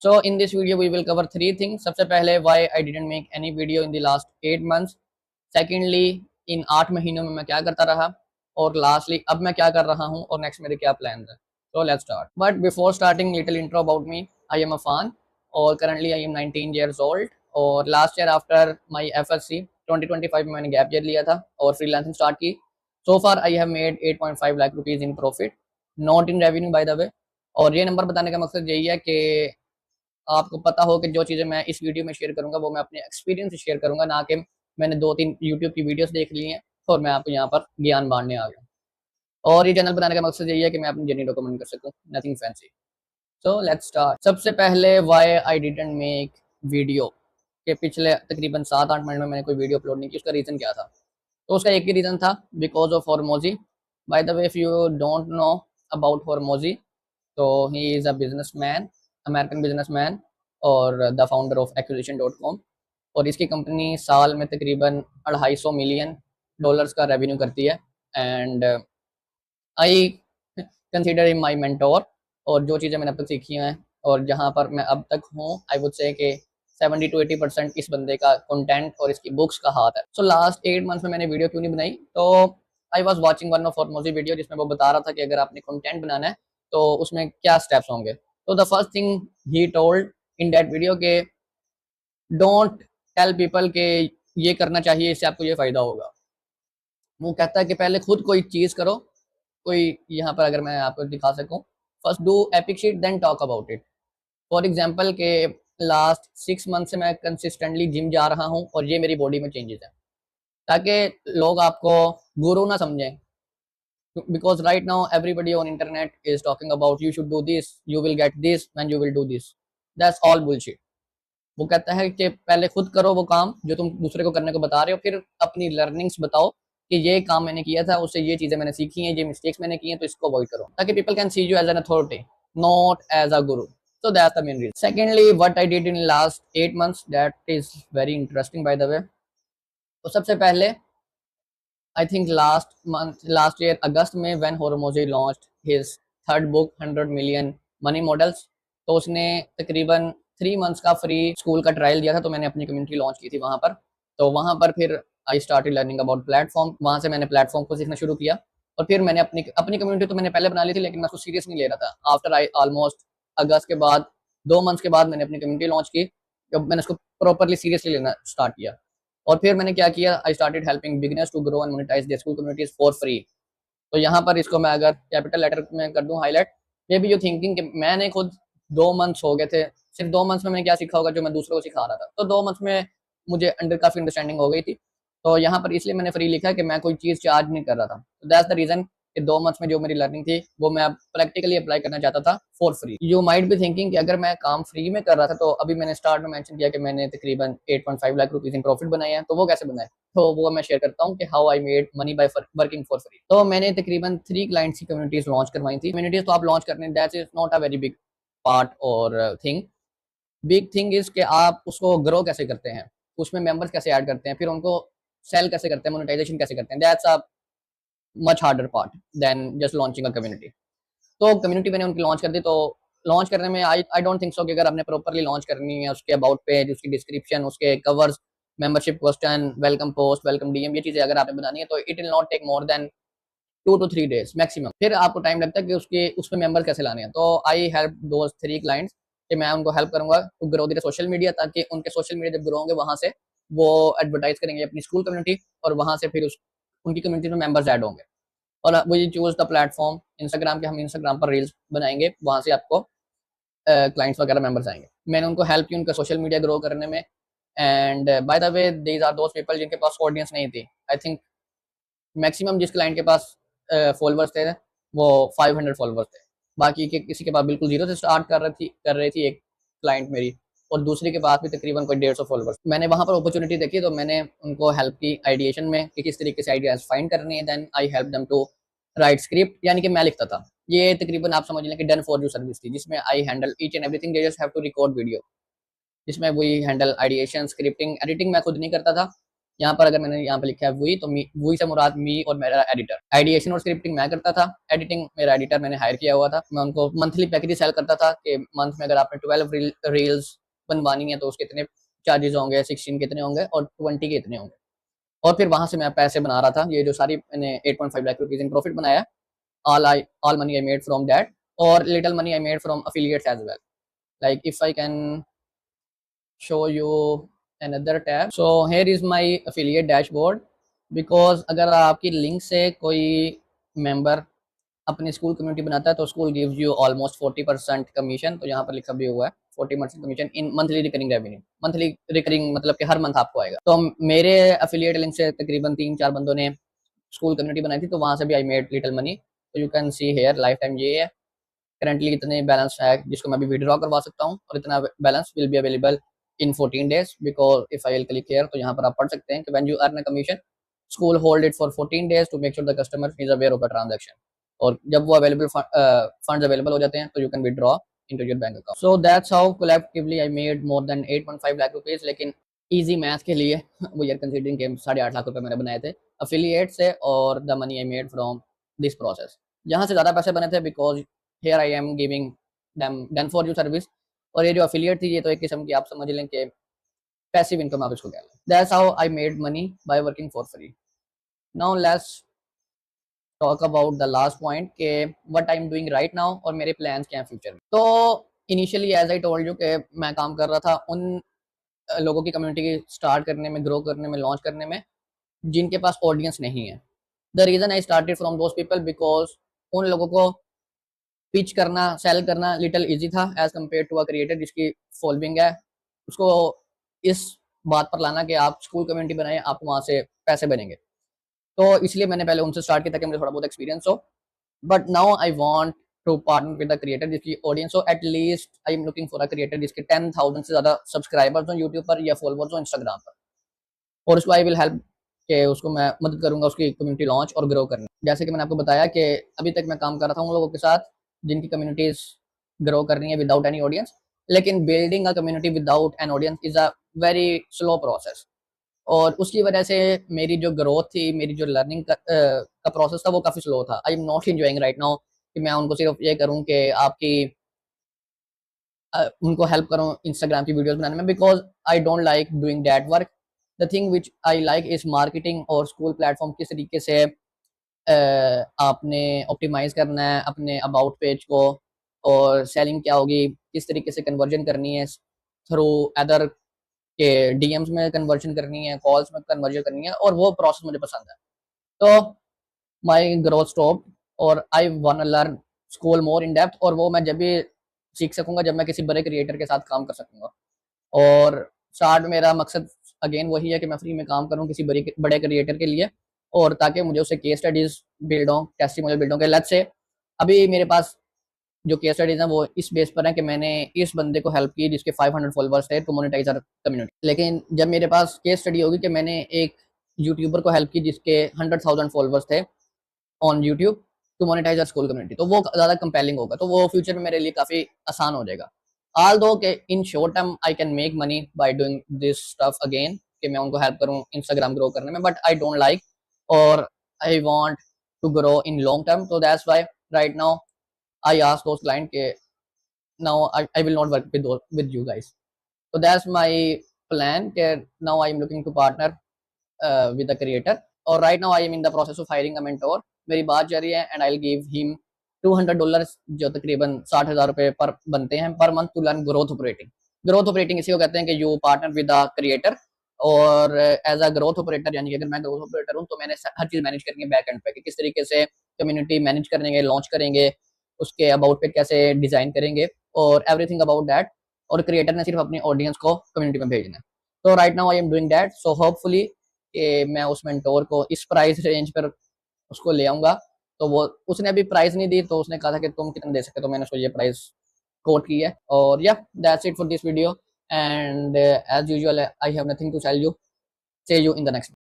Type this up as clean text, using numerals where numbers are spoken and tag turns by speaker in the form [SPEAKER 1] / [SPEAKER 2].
[SPEAKER 1] So in this video we will cover three things. सबसे पहले why I didn't make any video in the last 8 months. Secondly, इन 8 महीनों में मैं क्या करता रहा, और lastly अब मैं क्या कर रहा हूँ और next मेरे क्या plans हैं. So let's start. But before starting, little intro about me. I am a fan और currently I am 19 years old. और last year after my FSC 2025 में मैंने गैप ईयर लिया था और freelancing start की. So far I have made 8.5 lakh rupees in profit, not in revenue by the way. और ये नंबर बताने का मकसद यही है कि आपको पता हो कि जो चीज़ें मैं इस वीडियो में शेयर करूंगा वो मैं अपने एक्सपीरियंस से शेयर करूंगा, ना कि मैंने 2-3 यूट्यूब की वीडियोस देख ली हैं और मैं आपको यहाँ पर ज्ञान बांटने आ गया। और ये चैनल बनाने का मकसद यही है कि मैं अपनी जर्नी डॉक्यूमेंट कर सकूं, nothing fancy. So let's start. सबसे पहले why I didn't make video, के पिछले तकरीबन 7-8 महीने में मैंने कोई वीडियो अपलोड नहीं की। उसका रीज़न क्या था? तो उसका एक ही रीज़न था, because of Hormozi. By the way, if you don't know about Hormozi, तो he is a businessman, American businessman और द फाउंडर ऑफ एक्विजिशन.com। और इसकी कंपनी साल में तकरीबन $250 मिलियन का रेवेन्यू करती है। And I consider him my mentor. और जो चीज़ें मैंने अब तक सीखी हैं और जहाँ पर मैं अब तक हूँ, आई वुड से कि 70 to 80% इस बंदे का कंटेंट और इसकी बुक्स का हाथ है। सो लास्ट 8 मंथ्स में मैंने वीडियो क्यों नहीं बनाई? तो I was watching one of Hormozi video जिसमें वो बता रहा था कि अगर आपने कंटेंट बनाना है तो उसमें क्या स्टेप्स होंगे। तो the first thing he told in that video के डोंट टेल पीपल के ये करना चाहिए, इससे आपको ये फ़ायदा होगा। वो कहता है कि पहले खुद कोई चीज़ करो। कोई यहाँ पर अगर मैं आपको दिखा सकूँ, first do epic sheet then talk about it. For example के लास्ट 6 मंथ से मैं कंसिस्टेंटली जिम जा रहा हूँ और ये मेरी बॉडी में चेंजेस हैं, ताकि लोग आपको गुरु ना समझें। Because right now everybody on internet is talking about you should do this, you will get this when you will do this. That's all bullshit. वो कहता है कि पहले खुद करो वो काम जो तुम दूसरे को करने को बता रहे हो, फिर अपनी लर्निंग्स बताओ कि ये काम मैंने किया था, उससे ये चीज़ें मैंने सीखी हैं, ये मिस्टेक्स मैंने की हैं, तो इसको अवॉइड करो ताकि people can see you as an authority, not as a guru. So that's the main reason. Secondly, what I did in last 8 months, that is very interesting by the way. तो सबसे पहले आई थिंक लास्ट ईयर अगस्त में when Hormozi launched his third book 100 million money models, तो उसने तकरीबन 3 months का free school का ट्रायल दिया था। तो मैंने अपनी कम्युनिटी लॉन्च की थी वहाँ पर। तो वहाँ पर फिर I started learning about platform. वहाँ से मैंने प्लेटफॉर्म को सीखना शुरू किया और फिर मैंने अपनी अपनी कम्युनिटी तो मैंने पहले बना ली थी, लेकिन मैं उसको सीरियस नहीं ले रहा था। आफ्टर आई ऑलमोस्ट अगस्त के बाद 2 मंथ्स के बाद मैंने अपनी कम्युनिटी लॉन्च की, जब मैंने उसको प्रॉपरली सीरियसली लेना स्टार्ट किया। और फिर मैंने क्या किया, I started helping beginners to grow and monetize their school communities for free. तो यहाँ पर इसको मैं अगर कैपिटल लेटर में कर दूं highlight, may be you thinking कि मैंने खुद 2 मंथ्स हो गए थे, सिर्फ 2 मंथ्स में मैंने क्या सीखा होगा जो मैं दूसरों को सिखा रहा था। तो 2 मंथ्स में मुझे काफ़ी अंडरस्टैंडिंग हो गई थी। तो यहाँ पर इसलिए मैंने फ्री लिखा कि मैं कोई चीज़ चार्ज नहीं कर रहा था। तो दैट्स द रीज़न कि 2 मंथ्स में जो मेरी लर्निंग थी वो मैं प्रैक्टिकली अप्लाई करना चाहता था for free. You might be thinking कि अगर मैं काम फ्री में कर रहा था, तो अभी मैंने स्टार्ट में मेंशन किया कि मैंने तकरीबन 8.5 लाख रुपीज़ इन प्रॉफिट बनाए हैं, तो वो कैसे बनाए? तो वो मैं शेयर करता हूँ कि how I made money by working for free. तो मैंने तकरीबन 3 क्लाइंट्स की कम्युनिटीज लॉन्च करवाई थी। कम्युनिटीज तो आप लॉन्च करने, that is not a very big part और थिंग। बिग थिंग इज कि आप उसको ग्रो कैसे करते हैं, उसमें मेंबर्स कैसे ऐड करते हैं, फिर उनको सेल कैसे करते हैं, मोनेटाइजेशन कैसे करते हैं। That's a much harder part than just launching a community. तो कम्युनिटी मैंने उनकी लॉन्च कर दी। तो लॉन्च करने में आई डोंट थिंक सो कि अगर आपने प्रॉपरली लॉन्च करनी है, उसके अबाउट पेज, उसकी डिस्क्रिप्शन, उसके covers, membership question, welcome post, welcome DM, ये चीज़ें अगर आपने बनानी है तो it will not take more than 2 to 3 days maximum. फिर आपको टाइम लगता है कि उसमें मेंबर कैसे लाने हैं। तो आई हेल्प दोज 3 क्लाइंट्स कि मैं उनको हेल्प करूंगा to grow their social media, ताकि उनके सोशल मीडिया जब ग्रो होंगे वहां से वो एडवर्टाइज करेंगे अपनी स्कूल कम्युनिटी, और वहां से फिर उनकी कम्युनिटी में मेंबर्स ऐड होंगे। और वो ये चूज द प्लेटफॉर्म इंस्टाग्राम के, हम इंस्टाग्राम पर रील्स बनाएंगे, वहां से आपको क्लाइंट्स वगैरह मेंबर्स आएंगे। मैंने उनको हेल्प की उनका सोशल मीडिया ग्रो करने में। And by the way, these are those people जिनके पास ऑडियंस नहीं थी। आई थिंक मैक्सिमम जिस क्लाइंट के पास फॉलोअर्स थे वो 500 फॉलोअर्स थे। बाकी के किसी के पास बिल्कुल जीरो से स्टार्ट कर रही थी एक क्लाइंट मेरी, और दूसरे के पास भी तकरीबन कोई 150 फॉलोअर्स। मैंने वहाँ पर अपॉर्चुनिटी देखी तो मैंने उनको हेल्प की आइडिएशन में कि किस तरीके से आइडियाज फाइंड करनी है। Then I help them to write script, यानी कि मैं लिखता था। ये तकरीबन आप समझ लें कि डन फॉर यू सर्विस थी, जिसमें I handle each and everything, they just have to record video, जिसमें वही हैंडल आइडिएशन, स्क्रिप्टिंग, एडिटिंग मैं खुद नहीं करता था। यहाँ पर अगर मैंने यहाँ पे लिखा है वी, तो वी से मुराद मी और मेरा एडिटर। आइडिएशन और स्क्रिप्टिंग मैं करता था, एडिटिंग मेरा एडिटर मैंने हायर किया हुआ था। मैं उनको मंथली पैकेज सेल करता था कि मंथ में अगर आपने 12 रील्स बनवानी है तो उसके इतने चार्जेस होंगे, 16 कितने होंगे और 20 के इतने होंगे। और फिर वहां से मैं पैसे बना रहा था। ये जो सारी मैंने 8.5 लाख रुपीज इन प्रॉफिट बनाया, all money I made from that, or little money I made from affiliates as well. Like if I can show you another tab, so here is my affiliate dashboard. Because अगर आपकी link से कोई member अपनी school community बनाता है तो school gives you almost 40% commission. तो यहाँ पर लिखा भी हुआ है 40% कमीशन इन monthly recurring revenue. Monthly recurring मतलब कि हर मंथ आपको आएगा। तो मेरे अफिलिएट लिंक से तकरीबन 3-4 बंदों ने स्कूल कम्युनिटी बनाई थी, तो वहां से भी आई मेड लिटिल मनी। तो you can see here lifetime ये है, करंटली इतने बैलेंस है जिसको मैं भी विड्रॉ करवा सकता हूँ, और इतना balance will be available in 14 days. Because if I will click here, तो यहाँ पर आप पढ़ सकते हैं कि when you earn a commission, school hold it for 14 days to make sure the customer is aware of the transaction. और जब वो अवेलेबल फंड्स अवेलेबल हो जाते हैं तो you can withdraw into your bank account. So that's how collaboratively I made more than 8.5 lakh rupees. लेकिन easy math के लिए वो यार कंसीडरिंग के 8.5 लाख रुपए मैंने बनाए थे अफिलिएट से, और the money I made from this process. यहाँ से ज़्यादा पैसे बने थे because here I am giving them for you service. और ये जो अफिलिएट थी ये तो एक किस्म की आप समझ लें कि पैसिव इनकम आप इसको कह लें। That's how I made money by working for free. Now let's talk about the last point के what I am doing right now और मेरे प्लान्स क्या हैं फ्यूचर में। तो initially as I told you कि मैं काम कर रहा था उन लोगों की कम्युनिटी की स्टार्ट करने में, ग्रो करने में, लॉन्च करने में जिनके पास ऑडियंस नहीं है। The reason I started from those people because उन लोगों को पिच करना, सेल करना लिटिल इजी था as compare to a creator जिसकी फॉलोइंग है। उसको इस बात पर लाना कि आप स्कूल कम्युनिटी बनाए, आप वहां से पैसे बनेंगे। तो इसलिए मैंने पहले उनसे स्टार्ट किया ताकि मुझे थोड़ा बहुत एक्सपीरियंस हो। But now I want to partner with the creator जिसकी ऑडियंस हो। At least I am looking for a creator जिसके 10,000 से ज्यादा सब्सक्राइबर्स हो यूट्यूब पर या फॉलोअर्स हो इंस्टाग्राम पर, और उसको आई विल हेल्प कि उसको मैं मदद करूंगा उसकी कम्युनिटी लॉन्च और ग्रो करने। जैसे कि मैंने आपको बताया कि अभी तक मैं काम कर रहा था उन लोगों के साथ जिनकी कम्युनिटीज ग्रो कर रही है विदाउट एनी ऑडियंस। लेकिन building a community without an audience is a very slow process, और उसकी वजह से मेरी जो ग्रोथ थी, मेरी जो लर्निंग का प्रोसेस था वो काफ़ी स्लो था। I am not enjoying right now कि मैं उनको सिर्फ ये करूं कि आपकी उनको हेल्प करूं इंस्टाग्राम की वीडियोस बनाने में, because I don't like doing that work. The thing which I like is marketing और स्कूल प्लेटफॉर्म किस तरीके से आपने ऑप्टिमाइज करना है अपने अबाउट पेज को, और सेलिंग क्या होगी, किस तरीके से कन्वर्जन करनी है थ्रू अदर के डीएम्स में कन्वर्जन करनी है, कॉल्स में कन्वर्जन करनी है, और वो प्रोसेस मुझे पसंद है। तो माई ग्रोथ स्टॉप और I want to learn school more in depth, और वो मैं जब भी सीख सकूंगा जब मैं किसी बड़े क्रिएटर के साथ काम कर सकूंगा। और स्टार्ट मेरा मकसद अगेन वही है कि मैं फ्री में काम करूं किसी बड़े क्रिएटर के लिए, और ताकि मुझे उससे केस स्टडीज बिल्ड हो, टेस्टिमोनियल बिल्ड हो के लत से। अभी मेरे पास जो केस स्टडीज हैं वो इस बेस पर है कि मैंने इस बंदे को हेल्प की जिसके 500 फॉलोअर्स थे टू मोनेटाइज आवर कम्युनिटी। लेकिन जब मेरे पास केस स्टडी होगी कि मैंने एक यूट्यूबर को हेल्प की जिसके 100,000 फॉलोअर्स थे on YouTube to monetize our school community, तो वो ज़्यादा कंपेलिंग होगा, तो वो फ्यूचर में मेरे लिए काफ़ी आसान हो जाएगा। ऑल दो के in short term I can make money by doing this stuff again, कि मैं उनको हेल्प करूँ इंस्टाग्राम ग्रो करने में, बट आई डोंट लाइक और I want to grow in long term. तो that's why right now I ask those client के now I will not work with you guys. So that's my plan के now I am looking to partner with the creator, और right now I am in the process of hiring a mentor. मेरी बात जारी है and I'll give him $200 जो तकरीबन 60,000 रुपए पर बनते हैं per month to learn growth operating. Growth operating इसी को कहते हैं कि you partner with the creator, और एज अ ग्रोथ ऑपरेटर यानी कि अगर मैं ग्रोथ ऑपरेटर हूँ तो मैंने हर चीज़ मैनेज करनी है बैक एंड पे कि किस तरीके से कम्युनिटी मैनेज करेंगे, लॉन्च करेंगे, उसके अबाउट पे कैसे डिज़ाइन करेंगे, और एवरीथिंग अबाउट दैट। और क्रिएटर ने सिर्फ अपनी ऑडियंस को कम्युनिटी में भेजना है। तो right now I am doing that, so hopefully कि मैं उस मेंटोर को इस प्राइस रेंज पर उसको ले आऊँगा। तो वो उसने अभी प्राइस नहीं दी, तो उसने कहा था कि तुम कितना दे सकते, तो मैंने उसको ये प्राइस कोट की है। और या that's it for this video, and as usual I have nothing to tell you. See you in the next